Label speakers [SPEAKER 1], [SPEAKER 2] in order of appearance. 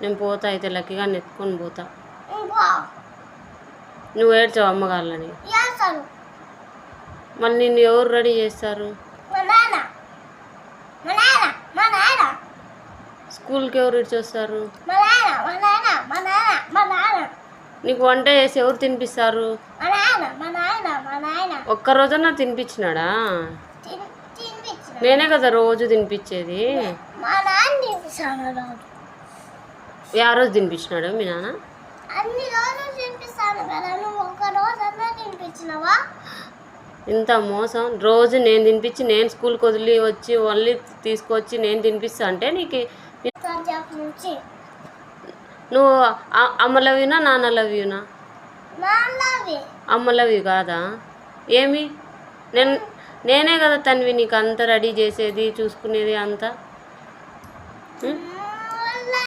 [SPEAKER 1] నేను పోతా అయితే లక్కీగా ఎత్తుకొని పోతా. నువ్వు ఏడ్చావు అమ్మగాళ్ళని. మళ్ళీ నిన్ను ఎవరు రెడీ చేస్తారు? స్కూల్కి ఎవరు ఇచ్చేస్తారు? నీకు వంట చేసి ఎవరు తినిపిస్తారు? ఒక్కరోజన్నా తినిపించినాడా? నేనే కదా రోజు తినిపించేది. ఆ రోజు తినిపించినాడు మీ నాన్న? ఇంత మోసం. రోజు నేను తినిపించి నేను స్కూల్కి వదిలి వచ్చి మళ్ళీ తీసుకొచ్చి నేను తినిపిస్తా అంటే నీకు నువ్వు అమ్మ లవ్యూనా నాన్న లవ్యూనా? అమ్మ లవ్యూ కాదా? ఏమి నేనే కదా తన్వి నీకు అంతా రెడీ చేసేది చూసుకునేది అంతా.